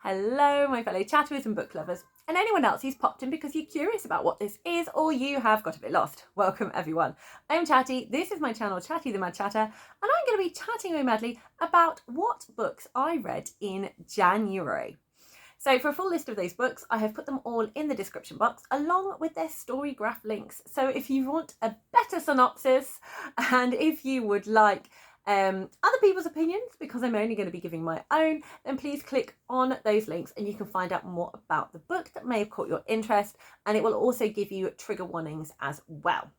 Hello, my fellow chatterers and book lovers, and anyone else who's popped in because you're curious about what this is or you have got a bit lost. Welcome, everyone. I'm Chatty. This is my channel, Chatty the Mad Chatter, and I'm going to be chatting away madly about what books I read in January. So for a full list of those books, I have put them all in the description box along with their story graph links. So if you want a better synopsis and if you would like other people's opinions, because I'm only going to be giving my own, then please click on those links and you can find out more about the book that may have caught your interest, and it will also give you trigger warnings as well.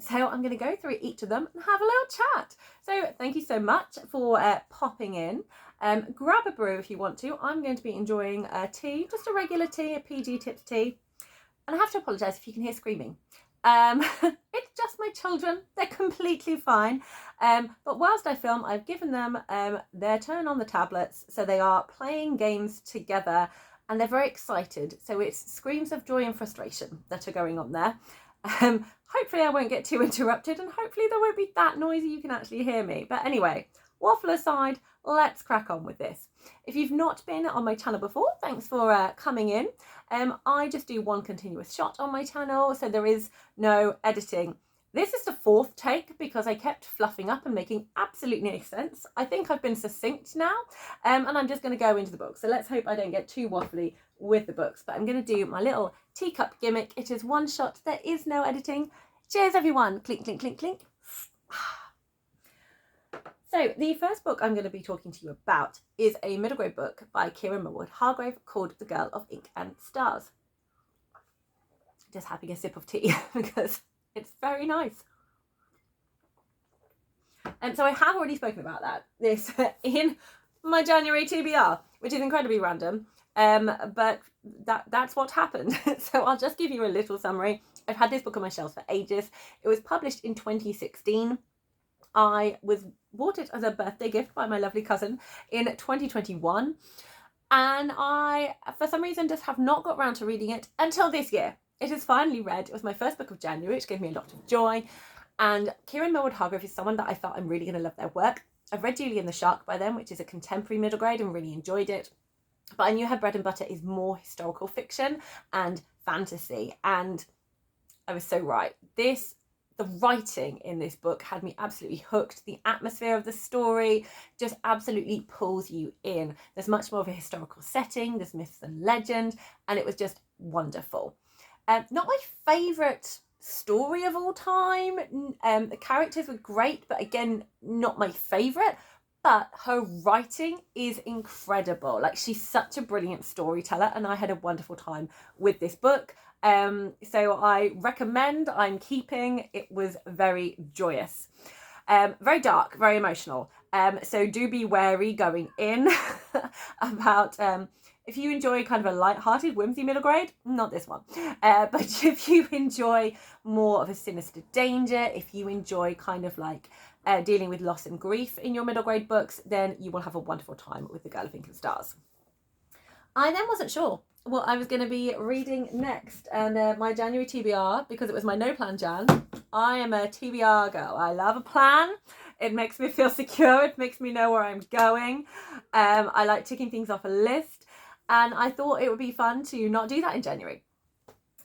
So I'm going to go through each of them and have a little chat. So thank you so much for popping in. Grab a brew if you want to. I'm going to be enjoying a tea, just a regular tea, a PG Tips tea. And I have to apologise if you can hear screaming. It's just my children. They're completely fine. But whilst I film, I've given them their turn on the tablets. So they are playing games together and they're very excited. So it's screams of joy and frustration that are going on there. Hopefully I won't get too interrupted and hopefully there won't be that noisy you can actually hear me. But anyway, waffle aside, let's crack on with this. If you've not been on my channel before, thanks for coming in. I just do one continuous shot on my channel, so there is no editing. This is the fourth take because I kept fluffing up and making absolutely no sense. I think I've been succinct now, and I'm just going to go into the book. So let's hope I don't get too waffly with the books, but I'm going to do my little teacup gimmick. It is one shot. There is no editing. Cheers, everyone. Clink, clink, clink, clink. So the first book I'm going to be talking to you about is a middle grade book by Kieran Millward-Hargrave called The Girl of Ink and Stars. Just having a sip of tea because it's very nice. And so I have already spoken about this in my January TBR, which is incredibly random, but that's what happened. So I'll just give you a little summary. I've had this book on my shelves for ages. It was published in 2016. I was bought it as a birthday gift by my lovely cousin in 2021, and I, for some reason, just have not got around to reading it until this year. It is finally read. It was my first book of January, which gave me a lot of joy, and Kieran Millward-Hargrave is someone that I felt I'm really going to love their work. I've read Julie and the Shark by them, which is a contemporary middle grade, and really enjoyed it, but I knew her bread and butter is more historical fiction and fantasy, and I was so right. The writing in this book had me absolutely hooked. The atmosphere of the story just absolutely pulls you in. There's much more of a historical setting, there's myths and legend, and it was just wonderful. Not my favourite story of all time. The characters were great, but again, not my favourite. But her writing is incredible. Like, she's such a brilliant storyteller, and I had a wonderful time with this book. So I recommend, I'm keeping. It was very joyous, very dark, very emotional. So do be wary going in about if you enjoy kind of a light-hearted whimsy middle grade, not this one. But if you enjoy more of a sinister danger, if you enjoy kind of like dealing with loss and grief in your middle grade books, then you will have a wonderful time with The Girl of Ink and Stars. I then wasn't sure what I was going to be reading next, and my January TBR, because it was my no plan Jan, I am a TBR girl. I love a plan. It makes me feel secure. It makes me know where I'm going. I like ticking things off a list, and I thought it would be fun to not do that in January.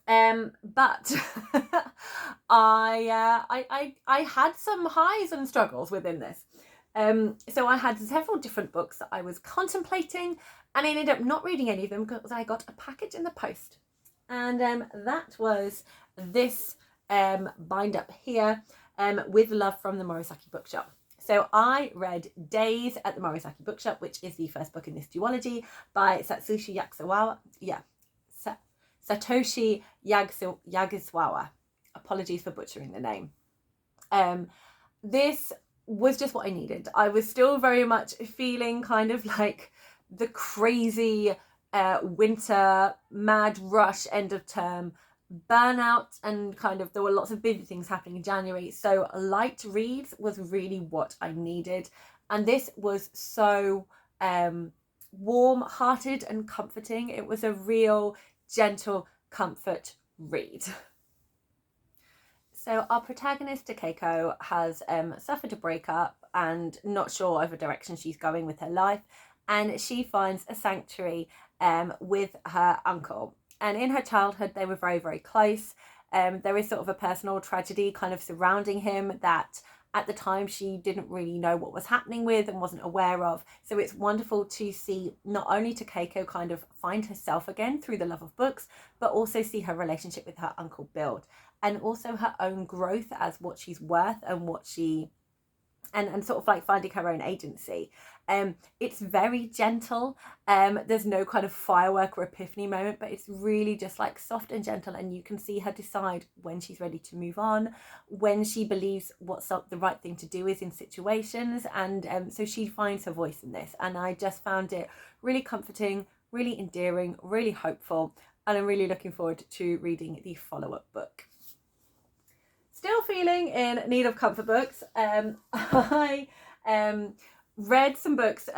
But I had some highs and struggles within this. So I had several different books that I was contemplating, and I ended up not reading any of them because I got a package in the post, and that was this bind up here, with love, from the Morisaki Bookshop. So I read Days at the Morisaki Bookshop, which is the first book in this duology by Satoshi Yagiswawa. Apologies for butchering the name. This was just what I needed. I was still very much feeling kind of like the crazy winter mad rush, end of term burnout, and kind of there were lots of busy things happening in January, so light reads was really what I needed, and this was so warm-hearted and comforting. It was a real gentle comfort read. So our protagonist, Takeko, has suffered a breakup and not sure of the direction she's going with her life. and she finds a sanctuary with her uncle. And in her childhood, they were very, very close. There is sort of a personal tragedy kind of surrounding him that at the time she didn't really know what was happening with and wasn't aware of. So it's wonderful to see not only Takeko kind of find herself again through the love of books, but also see her relationship with her uncle build, and also her own growth as what she's worth and what she and sort of like finding her own agency. It's very gentle. There's no kind of firework or epiphany moment, but it's really just like soft and gentle, and you can see her decide when she's ready to move on, when she believes what's the right thing to do is in situations, and so she finds her voice in this, and I just found it really comforting, really endearing, really hopeful, and I'm really looking forward to reading the follow-up book. Still feeling in need of comfort books. I read some books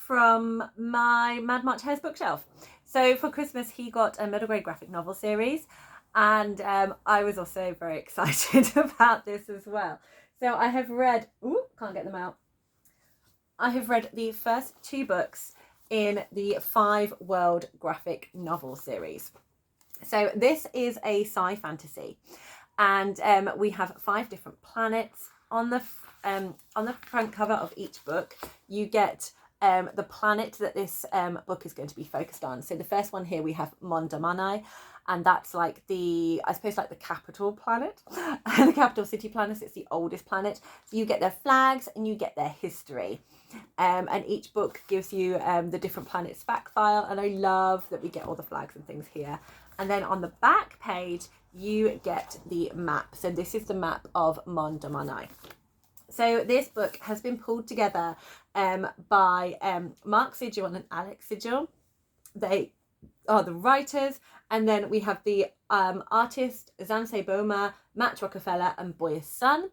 from my Mad March Hare's bookshelf. So for Christmas, he got a middle grade graphic novel series, and I was also very excited about this as well. So I have read, can't get them out. I have read the first 2 books in the 5 World graphic novel series. So this is a sci fantasy. And we have 5 different planets on the front cover of each book. You get the planet that this book is going to be focused on. So the first one here we have Mondamanai, and that's like the capital planet, the capital city planet. It's the oldest planet. So you get their flags and you get their history. And each book gives you the different planets fact file, and I love that we get all the flags and things here. And then on the back page, you get the map. So this is the map of Mondamanai. So this book has been pulled together by Mark Sigil and Alex Sigil. They are the writers. And then we have the artist, Zansei Boma, Matt Rockefeller, and Boy's son.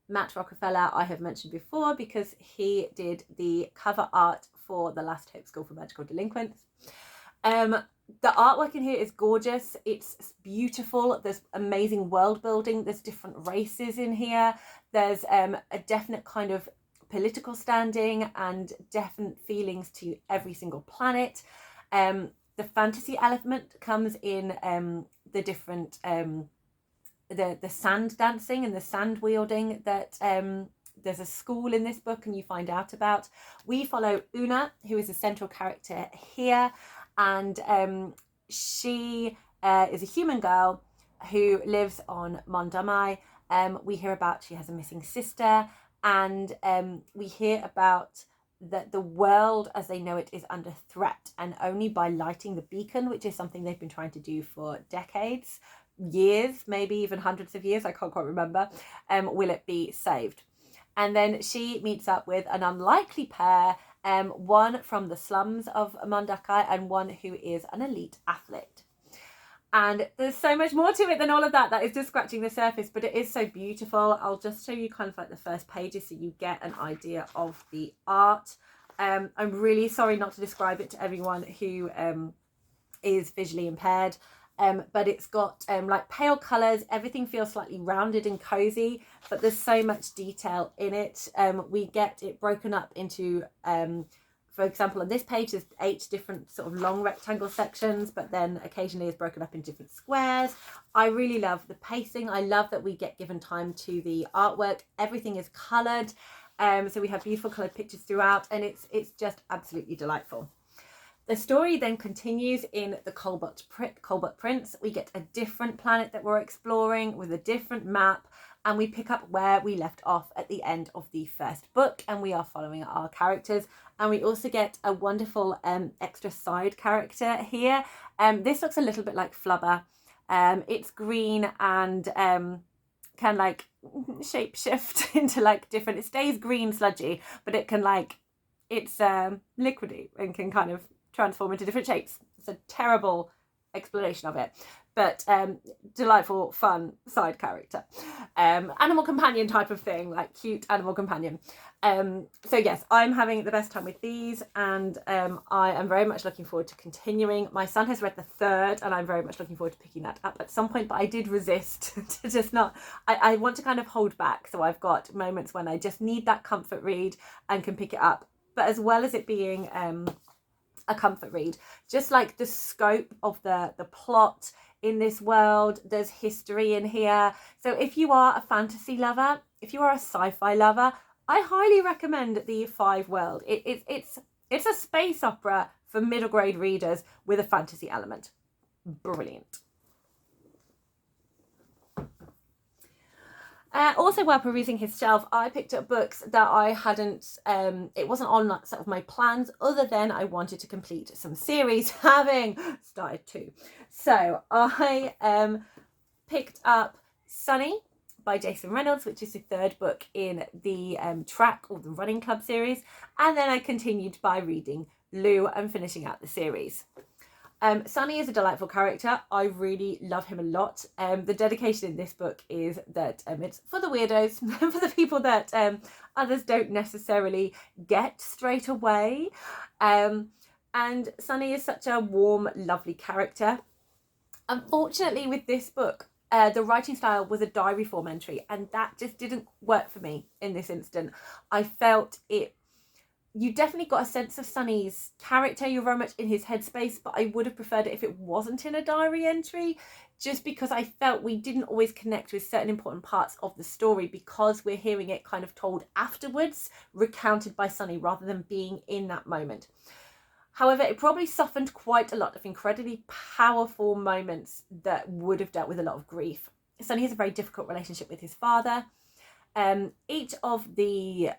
Matt Rockefeller I have mentioned before because he did the cover art for The Last Hope School for Magical Delinquents. The artwork in here is gorgeous. It's beautiful. There's amazing world building. There's different races in here. There's a definite kind of political standing and definite feelings to every single planet. The fantasy element comes in the different the sand dancing and the sand wielding that there's a school in this book and you find out about. We follow Una, who is a central character here, and she is a human girl who lives on Mondamai. We hear about she has a missing sister, and we hear about that the world as they know it is under threat, and only by lighting the beacon, which is something they've been trying to do for decades, years, maybe even hundreds of years, I can't quite remember, will it be saved. And then she meets up with an unlikely pair, one from the slums of Mondakai and one who is an elite athlete. And there's so much more to it than all of that. That is just scratching the surface, but it is so beautiful. I'll just show you kind of like the first pages so you get an idea of the art. I'm really sorry not to describe it to everyone who is visually impaired. But it's got like pale colours. Everything feels slightly rounded and cozy, but there's so much detail in it. We get it broken up into, for example, on this page, there's 8 different sort of long rectangle sections, but then occasionally it's broken up in different squares. I really love the pacing. I love that we get given time to the artwork. Everything is coloured. So we have beautiful coloured pictures throughout, and it's just absolutely delightful. The story then continues in the Colbat Prince. We get a different planet that we're exploring with a different map, and we pick up where we left off at the end of the first book, and we are following our characters. And we also get a wonderful extra side character here. This looks a little bit like Flubber. It's green and can like shape shift into like different, it stays green sludgy, but it can like, it's liquidy and can kind of transform into different shapes. It's a terrible explanation of it, but delightful, fun side character. Animal companion type of thing, like cute animal companion. So yes, I'm having the best time with these, and I am very much looking forward to continuing. My son has read the 3rd, and I'm very much looking forward to picking that up at some point, but I did resist to just not, I want to kind of hold back. So I've got moments when I just need that comfort read and can pick it up but as well as it being a comfort read, just like the scope of the plot in this world, there's history in here. So if you are a fantasy lover, if you are a sci-fi lover, I highly recommend the Five World. It's a space opera for middle grade readers with a fantasy element. Brilliant. Also, while perusing his shelf, I picked up books that I hadn't, it wasn't on sort of my plans, other than I wanted to complete some series, having started 2. So I picked up Sunny by Jason Reynolds, which is the 3rd book in the track or the running club series. And then I continued by reading Lou and finishing out the series. Sunny is a delightful character. I really love him a lot. The dedication in this book is that it's for the weirdos, for the people that others don't necessarily get straight away. And Sunny is such a warm, lovely character. Unfortunately, with this book, the writing style was a diary form entry, and that just didn't work for me in this instant. I felt you definitely got a sense of Sunny's character. You're very much in his headspace, but I would have preferred it if it wasn't in a diary entry, just because I felt we didn't always connect with certain important parts of the story because we're hearing it kind of told afterwards, recounted by Sunny rather than being in that moment. However, it probably softened quite a lot of incredibly powerful moments that would have dealt with a lot of grief. Sunny has a very difficult relationship with his father. Each of the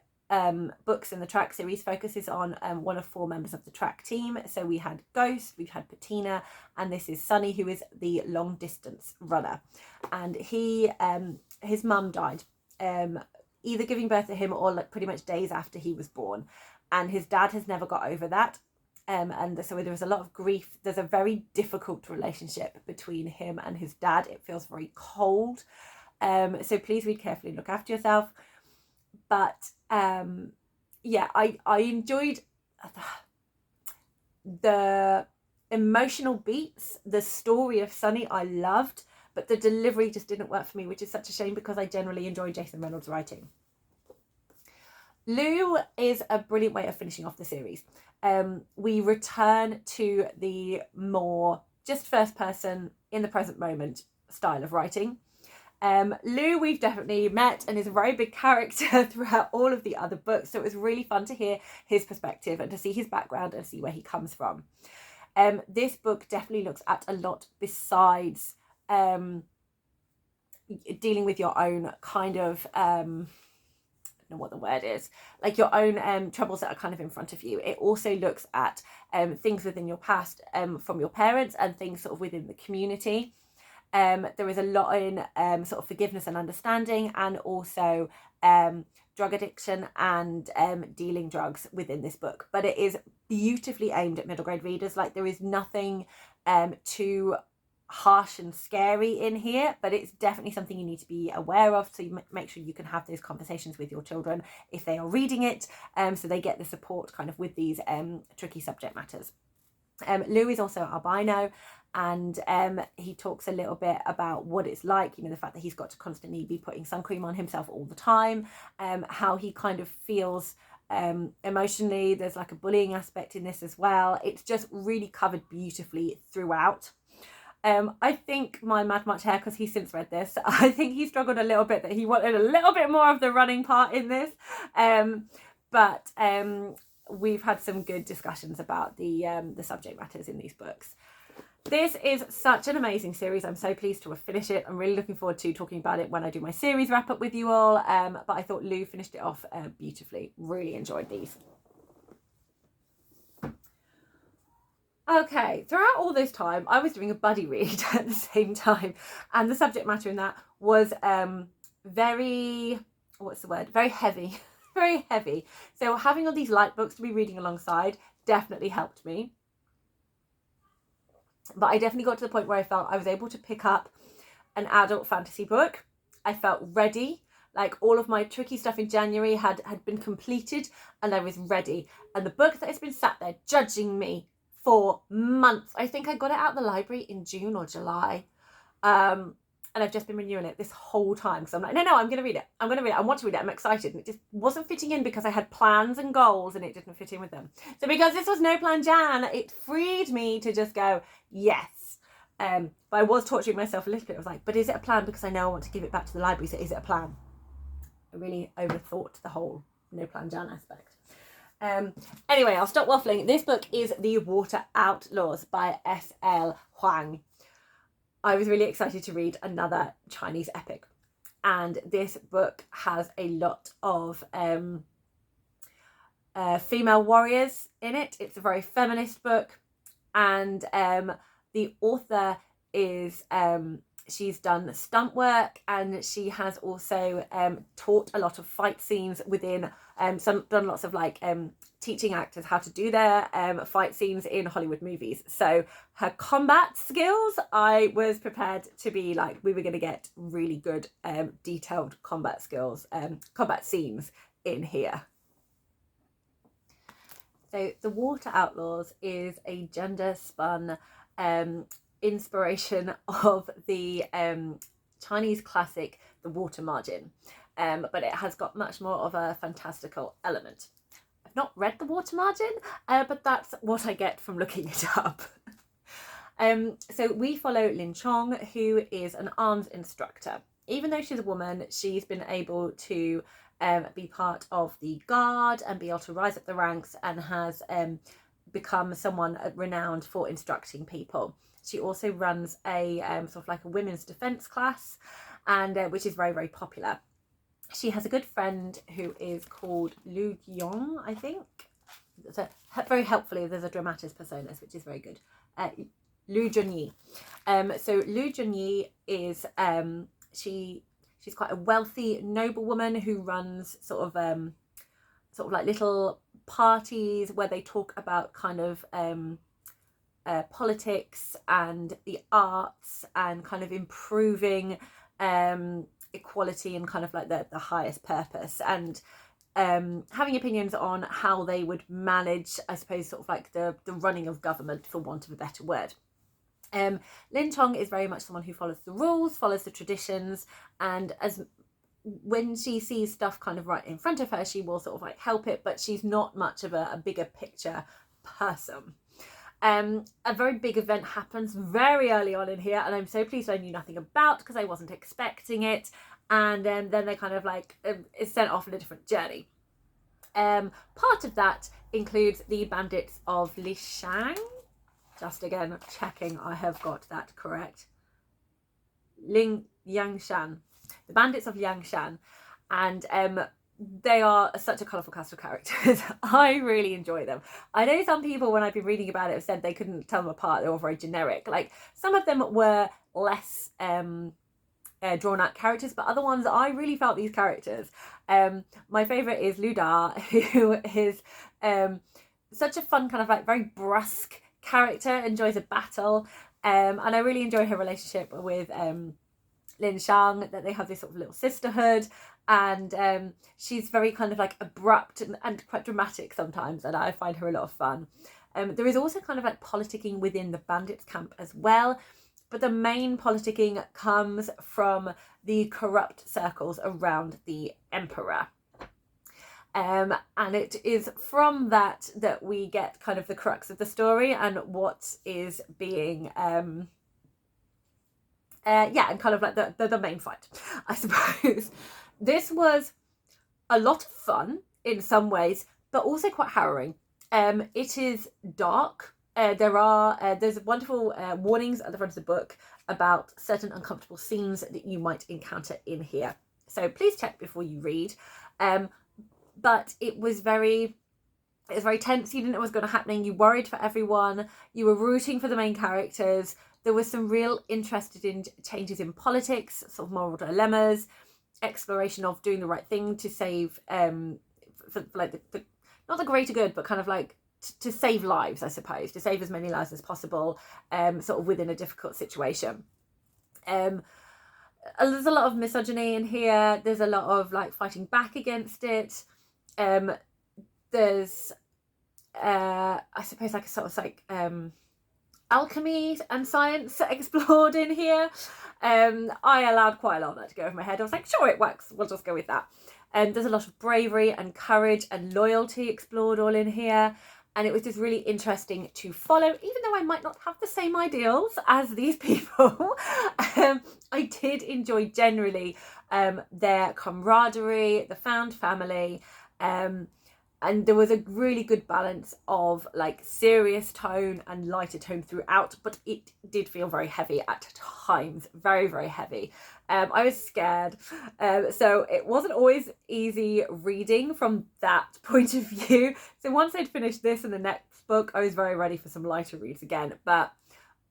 books in the track series focuses on one of 4 members of the track team. So we had Ghost, we've had Patina, and this is Sunny, who is the long distance runner. And his mum died, either giving birth to him or like pretty much days after he was born. And his dad has never got over that. And so there was a lot of grief. There's a very difficult relationship between him and his dad. It feels very cold. So please read carefully and look after yourself. But yeah, I enjoyed the emotional beats, the story of Sunny I loved, but the delivery just didn't work for me, which is such a shame because I generally enjoy Jason Reynolds' writing. Lou is a brilliant way of finishing off the series. We return to the more just first person in the present moment style of writing. Lou we've definitely met and is a very big character throughout all of the other books, so it was really fun to hear his perspective and to see his background and see where he comes from. This book definitely looks at a lot besides dealing with your own kind of I don't know what the word is, like your own troubles that are kind of in front of you. It also looks at things within your past from your parents and things sort of within the community. There is a lot in sort of forgiveness and understanding, and also drug addiction and dealing drugs within this book. But it is beautifully aimed at middle grade readers. Like, there is nothing too harsh and scary in here, but it's definitely something you need to be aware of, so you make sure you can have those conversations with your children if they are reading it, so they get the support kind of with these tricky subject matters. Lou is also albino, and he talks a little bit about what it's like, you know, the fact that he's got to constantly be putting sun cream on himself all the time, how he kind of feels emotionally. There's like a bullying aspect in this as well. It's just really covered beautifully throughout. I think my Mad Much hair, because he's since read this, I think he struggled a little bit that he wanted a little bit more of the running part in this, but we've had some good discussions about the subject matters in these books. This is such an amazing series. I'm so pleased to have finished it. I'm really looking forward to talking about it when I do my series wrap up with you all, but I thought Lou finished it off beautifully. Really enjoyed these. Okay, throughout all this time, I was doing a buddy read at the same time, and the subject matter in that was very, very heavy, very heavy. So having all these light books to be reading alongside definitely helped me. But I definitely got to the point where I felt I was able to pick up an adult fantasy book. I felt ready. Like, all of my tricky stuff in January had been completed, and I was ready. And the book that has been sat there judging me for months. I think I got it out of the library in June or July. and I've just been renewing it this whole time because I'm like, no, I'm going to read it. I want to read it. I'm excited. And it just wasn't fitting in because I had plans and goals and it didn't fit in with them. So because this was no plan Jan, it freed me to just go, yes. But I was torturing myself a little bit. I was like, but is it a plan? Because I know I want to give it back to the library. So is it a plan? I really overthought the whole no plan Jan aspect. Anyway, I'll stop waffling. This book is The Water Outlaws by S.L. Huang. I was really excited to read another Chinese epic, and this book has a lot of female warriors in it. It's a very feminist book, and the author is she's done stunt work, and she has also taught a lot of fight scenes within done lots of like teaching actors how to do their fight scenes in Hollywood movies. So her combat skills, I was prepared to be like, we were going to get really good detailed combat skills, combat scenes in here. So The Water Outlaws is a gender spun inspiration of the Chinese classic The Water Margin, but it has got much more of a fantastical element. I've not read The Water Margin, but that's what I get from looking it up. So we follow Lin Chong, who is an arms instructor. Even though she's a woman, she's been able to be part of the guard and be able to rise up the ranks, and has become someone renowned for instructing people. She also runs a sort of like a women's defence class, and which is very, very popular. She has a good friend who is called Lu Yong, I think. So very helpfully, there's a dramatis personae, which is very good. Lu Junyi. So Lu Junyi is she's quite a wealthy noblewoman who runs sort of like little parties where they talk about kind of politics and the arts and kind of improving equality and kind of like the highest purpose, and having opinions on how they would manage, I suppose, sort of like the running of government, for want of a better word. Lin Chong is very much someone who follows the rules, follows the traditions, and as when she sees stuff kind of right in front of her, she will sort of like help it, but she's not much of a bigger picture person. A very big event happens very early on in here, and I'm so pleased I knew nothing about because I wasn't expecting it, and then they kind of like is sent off on a different journey. Part of that includes the bandits of Lishang. Just again checking I have got that correct. Yangshan. The bandits of Yangshan, and they are such a colourful cast of characters. I really enjoy them. I know some people, when I've been reading about it, have said they couldn't tell them apart. They were very generic. Like, some of them were less drawn out characters, but other ones, I really felt these characters. My favourite is Luda, who is such a fun kind of like very brusque character, enjoys a battle, and I really enjoy her relationship with Lin Shang, that they have this sort of little sisterhood, and she's very kind of like abrupt and quite dramatic sometimes, and I find her a lot of fun. There is also kind of like politicking within the bandits camp as well, but the main politicking comes from the corrupt circles around the emperor. And it is from that we get kind of the crux of the story and what is being and kind of like the main fight, I suppose. This was a lot of fun in some ways, but also quite harrowing. It is dark. There's wonderful warnings at the front of the book about certain uncomfortable scenes that you might encounter in here. So please check before you read. But it was very tense. You didn't know what was going to happen. You worried for everyone. You were rooting for the main characters. There was some real interest in changes in politics, sort of moral dilemmas, exploration of doing the right thing to save, for like not the greater good, but kind of like to save lives, I suppose, to save as many lives as possible, sort of within a difficult situation. There's a lot of misogyny in here. There's a lot of like fighting back against it. There's I suppose like a sort of like alchemy and science explored in here. I allowed quite a lot of that to go over my head. I was like, sure, it works. We'll just go with that. There's a lot of bravery and courage and loyalty explored all in here. And it was just really interesting to follow, even though I might not have the same ideals as these people. I did enjoy generally their camaraderie, the found family, and there was a really good balance of like serious tone and lighter tone throughout, but it did feel very heavy at times, very, very heavy. I was scared, so it wasn't always easy reading from that point of view. So once I'd finished this and the next book, I was very ready for some lighter reads again, but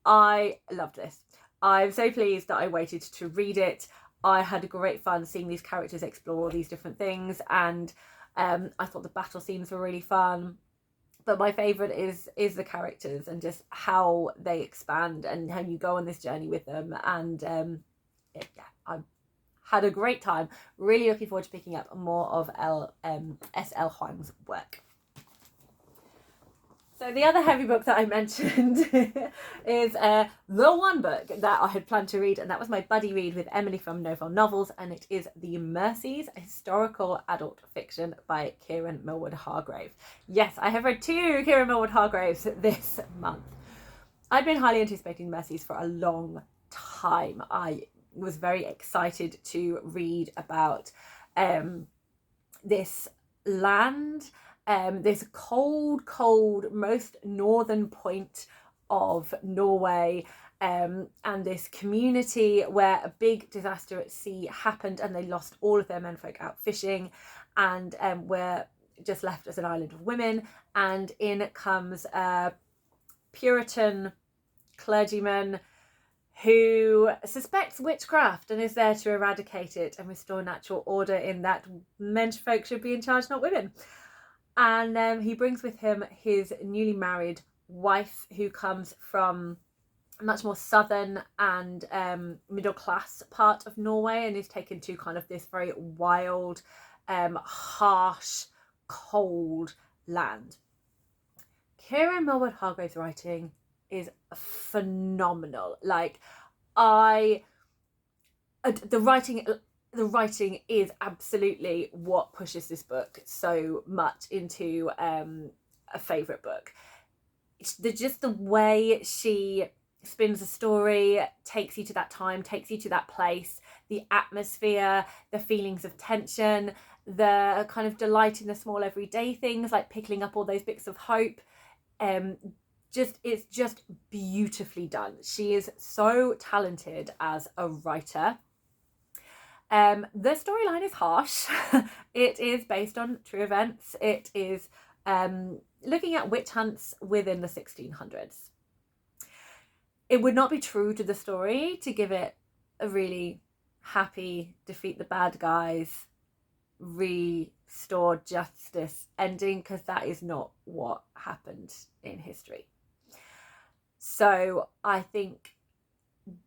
I loved this. I'm so pleased that I waited to read it. I had great fun seeing these characters explore these different things, and I thought the battle scenes were really fun. But my favourite is the characters and just how they expand and how you go on this journey with them. And I had a great time. Really looking forward to picking up more of S.L. Huang's work. So the other heavy book that I mentioned is the one book that I had planned to read, and that was my buddy read with Emily from Novel Novels, and it is the Mercies, a historical adult fiction by Kieran Millward Hargrave. Yes, I have read 2 Kieran Millward Hargraves this month. I've been highly anticipating Mercies for a long time. I was very excited to read about this land, this cold, most northern point of Norway, and this community where a big disaster at sea happened and they lost all of their menfolk out fishing, and were just left as an island of women. And in comes a Puritan clergyman who suspects witchcraft and is there to eradicate it and restore natural order in that menfolk should be in charge, not women. And he brings with him his newly married wife, who comes from a much more southern and middle class part of Norway, and is taken to kind of this very wild, harsh, cold land. Kieran Millward Hargrave's writing is phenomenal. Like, the writing is absolutely what pushes this book so much into a favourite book. Just the way she spins a story, takes you to that time, takes you to that place, the atmosphere, the feelings of tension, the kind of delight in the small everyday things, like picking up all those bits of hope. It's just beautifully done. She is so talented as a writer. The storyline is harsh. It is based on true events. It is looking at witch hunts within the 1600s. It would not be true to the story to give it a really happy, defeat the bad guys, restore justice ending, because that is not what happened in history. So I think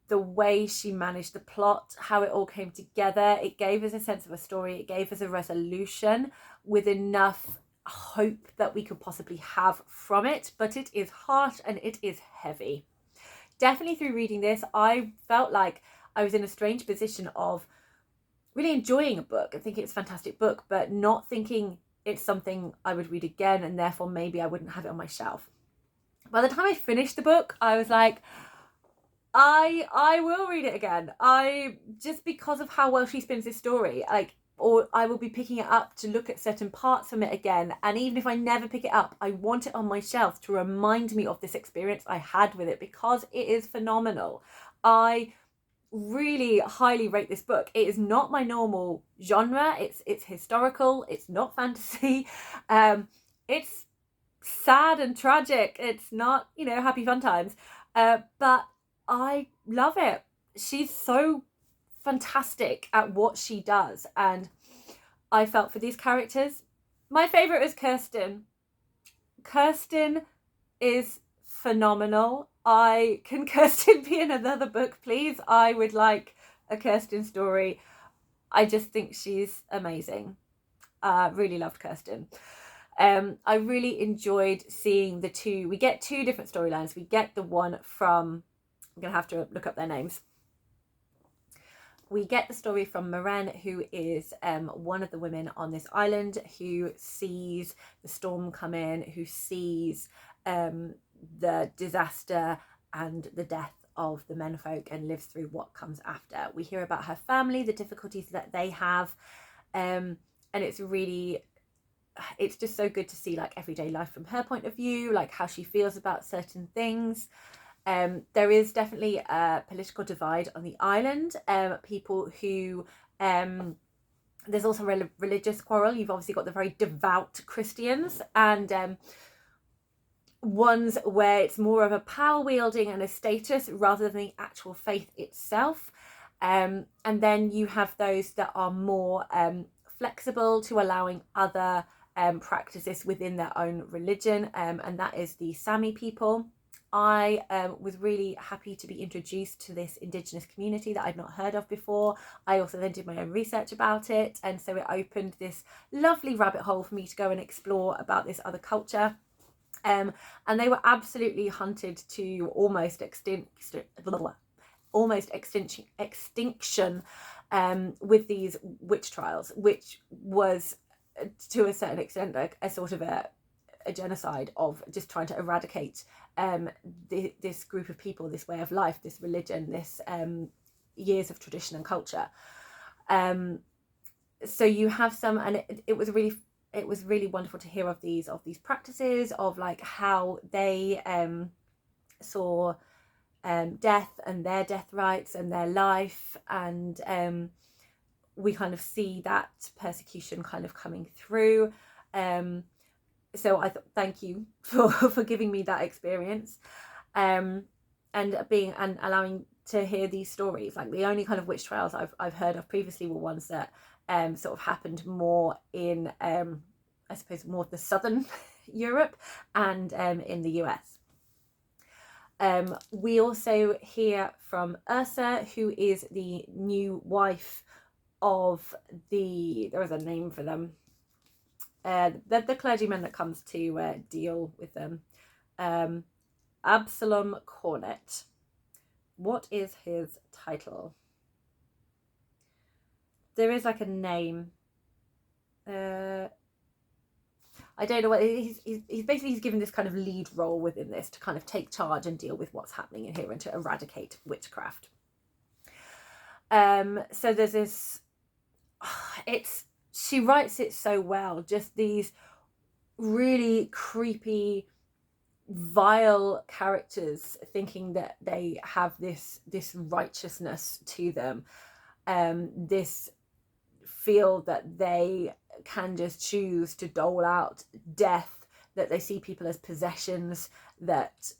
the way she managed the plot, how it all came together, it gave us a sense of a story, it gave us a resolution with enough hope that we could possibly have from it, but it is harsh and it is heavy. Definitely through reading this, I felt like I was in a strange position of really enjoying a book and thinking it's a fantastic book, but not thinking it's something I would read again, and therefore maybe I wouldn't have it on my shelf. By the time I finished the book, I was like, I will read it again. Just because of how well she spins this story, or I will be picking it up to look at certain parts from it again. And even if I never pick it up, I want it on my shelf to remind me of this experience I had with it, because it is phenomenal. I really highly rate this book. It is not my normal genre. It's historical. It's not fantasy. It's sad and tragic. It's not, happy fun times. But I love it. She's so fantastic at what she does, and I felt for these characters. My favourite is Kirsten. Kirsten is phenomenal. Can Kirsten be in another book, please? I would like a Kirsten story. I just think she's amazing. Really loved Kirsten. I really enjoyed seeing the two. We get two different storylines. We get the one from, I'm going to have to look up their names. We get the story from Maren, who is one of the women on this island who sees the storm come in, who sees the disaster and the death of the menfolk and lives through what comes after. We hear about her family, the difficulties that they have, and it's just so good to see like everyday life from her point of view, like how she feels about certain things. There is definitely a political divide on the island. People who, there's also a religious quarrel. You've obviously got the very devout Christians and ones where it's more of a power wielding and a status rather than the actual faith itself. And then you have those that are more flexible to allowing other practices within their own religion, and that is the Sami people. I was really happy to be introduced to this Indigenous community that I'd not heard of before. I also then did my own research about it, and so it opened this lovely rabbit hole for me to go and explore about this other culture. And they were absolutely hunted to almost extinction with these witch trials, which was to a certain extent a sort of a genocide of just trying to eradicate this group of people, this way of life, this religion, this years of tradition and culture. So you have some, and it was really wonderful to hear of these practices, of like how they saw death and their death rites and their life, and we kind of see that persecution kind of coming through. So I thank you for giving me that experience, and allowing to hear these stories. Like the only kind of witch trials I've heard of previously were ones that sort of happened more in I suppose more of the southern Europe and in the US. We also hear from Ursa, who is the new wife of there is a name for them, the clergyman that comes to deal with them, Absalom Cornet. What is his title? There is like a name. I don't know what he's basically, he's given this kind of lead role within this to kind of take charge and deal with what's happening in here and to eradicate witchcraft. So there's this, she writes it so well, just these really creepy, vile characters thinking that they have this righteousness to them, this feel that they can just choose to dole out death, that they see people as possessions, that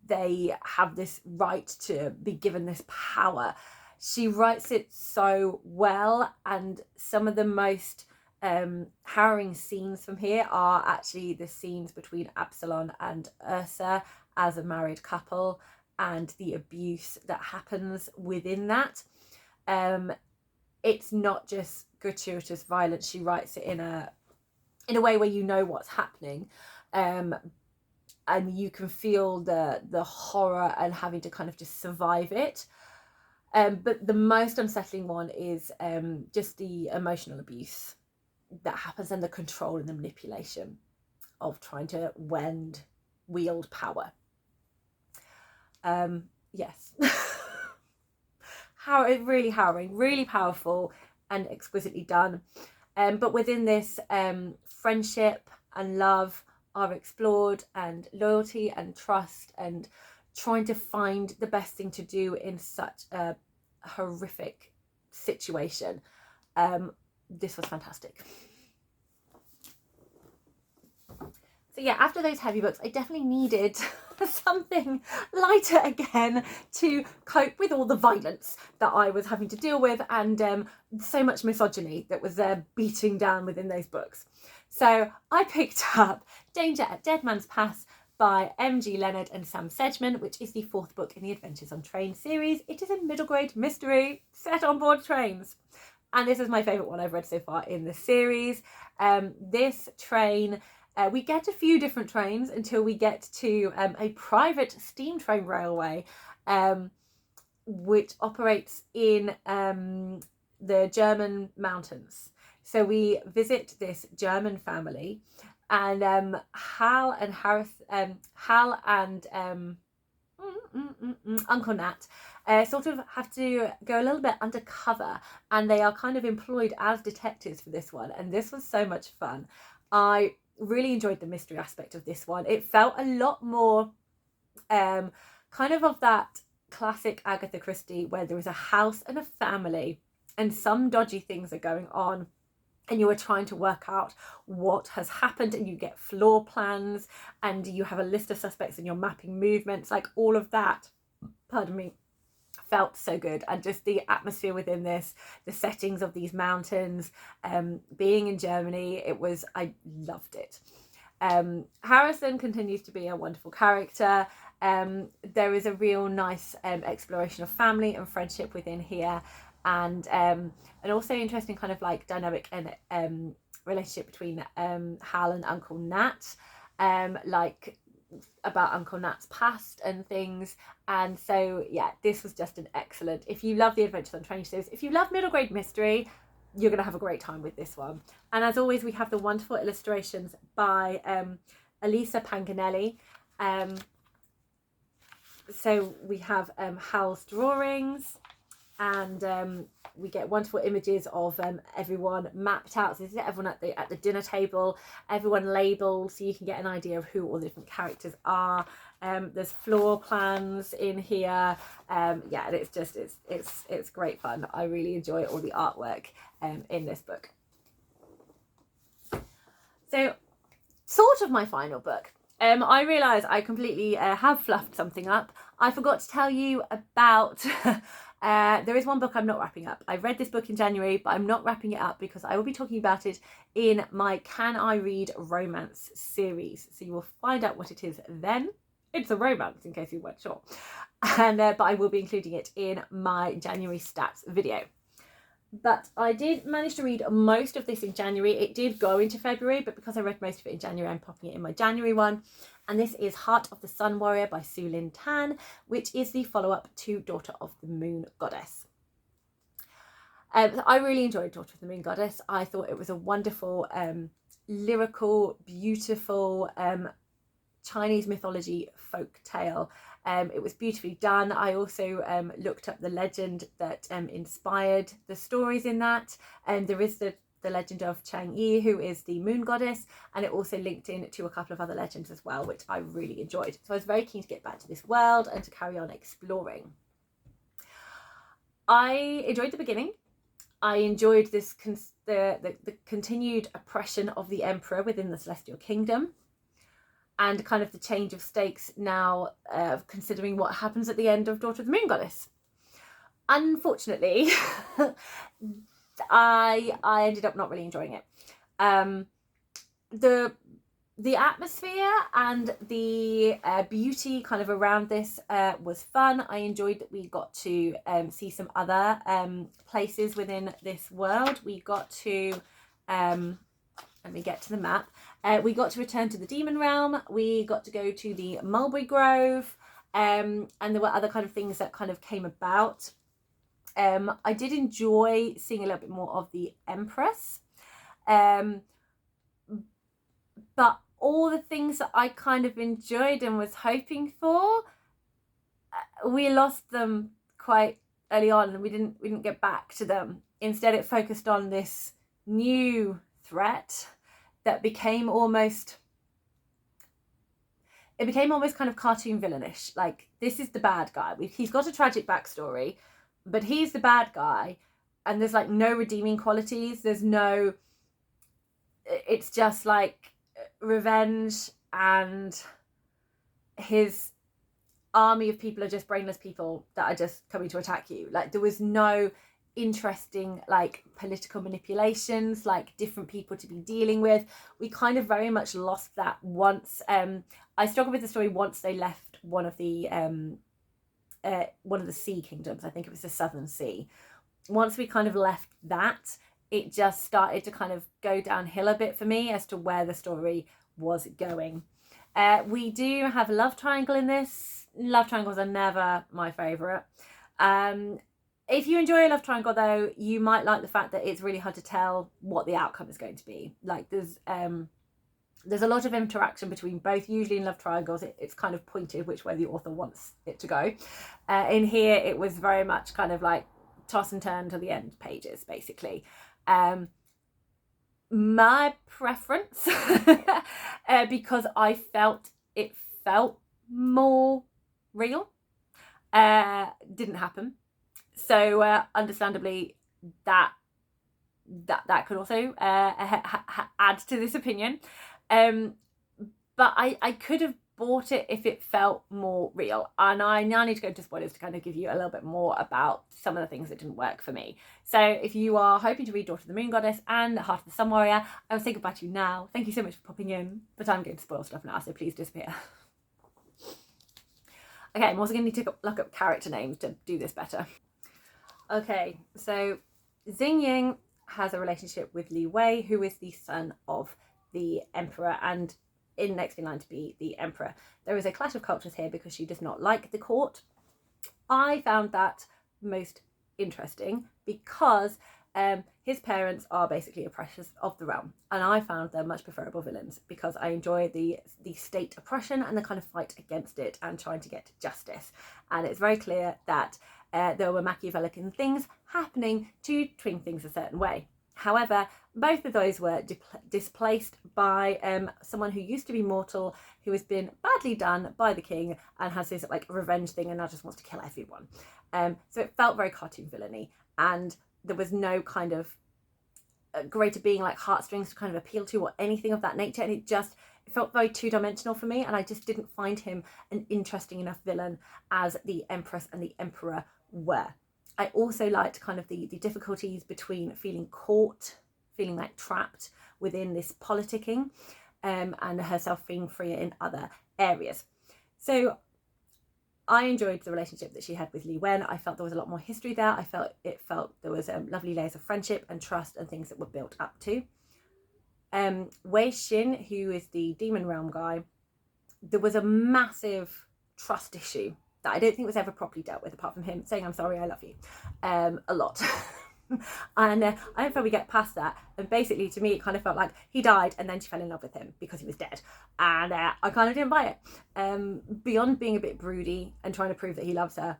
they have this right to be given this power. She writes it so well, and some of the most harrowing scenes from here are actually the scenes between Absalom and Ursa as a married couple, and the abuse that happens within that. It's not just gratuitous violence. She writes it in a way where you know what's happening, and you can feel the horror and having to kind of just survive it. But the most unsettling one is just the emotional abuse that happens, and the control and the manipulation of trying to wield power. Yes. Really harrowing, really powerful, and exquisitely done. But within this, friendship and love are explored, and loyalty and trust, and trying to find the best thing to do in such a horrific situation. This was fantastic. So yeah, after those heavy books, I definitely needed something lighter again to cope with all the violence that I was having to deal with, and so much misogyny that was beating down within those books. So I picked up Danger at Dead Man's Pass by M.G. Leonard and Sam Sedgman, which is the 4th book in the Adventures on Train series. It is a middle grade mystery set on board trains. And this is my favourite one I've read so far in the series. This train, we get a few different trains until we get to a private steam train railway, which operates in the German mountains. So we visit this German family, and Hal and Uncle Nat sort of have to go a little bit undercover, and they are kind of employed as detectives for this one. And this was so much fun. I really enjoyed the mystery aspect of this one. It felt a lot more kind of that classic Agatha Christie, where there is a house and a family and some dodgy things are going on, and you are trying to work out what has happened, and you get floor plans and you have a list of suspects and you're mapping movements. Like, all of that, pardon me, felt so good. And just the atmosphere within this, the settings of these mountains, being in Germany, I loved it. Harrison continues to be a wonderful character. There is a real nice exploration of family and friendship within here, and also interesting kind of like dynamic and relationship between Hal and Uncle Nat, like about Uncle Nat's past and things. And so yeah, this was just an excellent, if you love the Adventures on Train series, if you love middle grade mystery, you're going to have a great time with this one. And as always, we have the wonderful illustrations by Elisa Panganelli. So we have Hal's drawings, and we get wonderful images of everyone mapped out. So this is everyone at the dinner table, everyone labelled, so you can get an idea of who all the different characters are. There's floor plans in here. Yeah, and it's great fun. I really enjoy all the artwork in this book. So, sort of my final book. I realise I completely have fluffed something up. I forgot to tell you about there is one book I'm not wrapping up. I read this book in January, but I'm not wrapping it up because I will be talking about it in my Can I Read Romance series. So you will find out what it is then. It's a romance, in case you weren't sure. And but I will be including it in my January stats video. But I did manage to read most of this in January. It did go into February, but because I read most of it in January, I'm popping it in my January one. And this is Heart of the Sun Warrior by Su Lin Tan, which is the follow-up to Daughter of the Moon Goddess. I really enjoyed Daughter of the Moon Goddess. I thought it was a wonderful, lyrical, beautiful Chinese mythology folk tale. It was beautifully done. I also looked up the legend that inspired the stories in that, and there is the legend of Chang'e, who is the moon goddess, and it also linked in to a couple of other legends as well, which I really enjoyed. So I was very keen to get back to this world and to carry on exploring. I enjoyed the beginning. I enjoyed this the continued oppression of the emperor within the Celestial Kingdom, and kind of the change of stakes now, considering what happens at the end of Daughter of the Moon Goddess. Unfortunately, I ended up not really enjoying it. The atmosphere and the beauty kind of around this was fun. I enjoyed that we got to see some other places within this world. We got to let me get to the map. We got to return to the Demon Realm. We got to go to the Mulberry Grove, and there were other kind of things that kind of came about. I did enjoy seeing a little bit more of the Empress, but all the things that I kind of enjoyed and was hoping for, we lost them quite early on, and we didn't get back to them. Instead, it focused on this new threat that became almost kind of cartoon villainish. Like, this is the bad guy. He's got a tragic backstory, but he's the bad guy, and there's like no redeeming qualities. It's just like revenge, and his army of people are just brainless people that are just coming to attack you. Like, there was no interesting like political manipulations, like different people to be dealing with. We kind of very much lost that once I struggled with the story once they left one of the sea kingdoms. I think it was the Southern Sea, once we kind of left that, it just started to kind of go downhill a bit for me as to where the story was going. We do have a love triangle in this. Love triangles are never my favourite. If you enjoy a love triangle though, you might like the fact that it's really hard to tell what the outcome is going to be. Like there's a lot of interaction between both. Usually in love triangles, it's kind of pointed which way the author wants it to go. In here, it was very much kind of like toss and turn to the end pages, basically. My preference, because I felt it felt more real, didn't happen. So understandably, that could also add to this opinion. But I could have bought it if it felt more real, and I now need to go into spoilers to kind of give you a little bit more about some of the things that didn't work for me. So if you are hoping to read Daughter of the Moon Goddess and Heart of the Sun Warrior, I will say goodbye to you now. Thank you so much for popping in, but I'm going to spoil stuff now, so please disappear. Okay, I'm also going to need to look up character names to do this better. Okay, so Xingying has a relationship with Li Wei, who is the son of the emperor and in next in line to be the emperor. There is a clash of cultures here because she does not like the court. I found that most interesting because his parents are basically oppressors of the realm, and I found them much preferable villains because I enjoy the state oppression and the kind of fight against it and trying to get justice. And it's very clear that there were Machiavellian things happening to twin things a certain way. However, both of those were displaced by someone who used to be mortal, who has been badly done by the king and has this like revenge thing and now just wants to kill everyone. So it felt very cartoon villainy, and there was no kind of greater being like heartstrings to kind of appeal to or anything of that nature. And it felt very two-dimensional for me, and I just didn't find him an interesting enough villain as the Empress and the Emperor were. I also liked kind of the difficulties between feeling caught, feeling like trapped within this politicking, and herself being freer in other areas. So I enjoyed the relationship that she had with Li Wen. I felt there was a lot more history there. I felt there was lovely layers of friendship and trust and things that were built up to. Wei Xin, who is the Demon Realm guy, there was a massive trust issue that I don't think was ever properly dealt with, apart from him saying, "I'm sorry, I love you," a lot. And I don't feel we get past that. And basically, to me, it kind of felt like he died and then she fell in love with him because he was dead. And I kind of didn't buy it. Beyond being a bit broody and trying to prove that he loves her,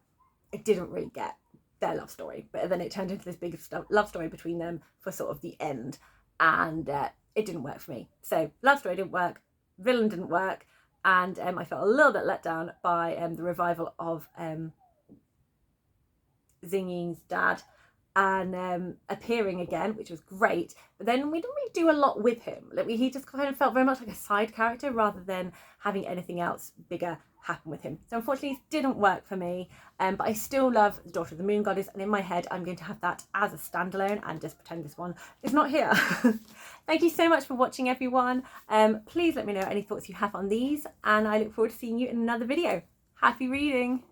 it didn't really get their love story. But then it turned into this big love story between them for sort of the end. And it didn't work for me. So love story didn't work, villain didn't work. And I felt a little bit let down by the revival of Xingying's dad and appearing again, which was great. But then we didn't really do a lot with him. Like he just kind of felt very much like a side character rather than having anything else bigger happen with him. So unfortunately it didn't work for me, but I still love the Daughter of the Moon Goddess, and in my head I'm going to have that as a standalone and just pretend this one is not here. Thank you so much for watching, everyone. Please let me know any thoughts you have on these, and I look forward to seeing you in another video. Happy reading.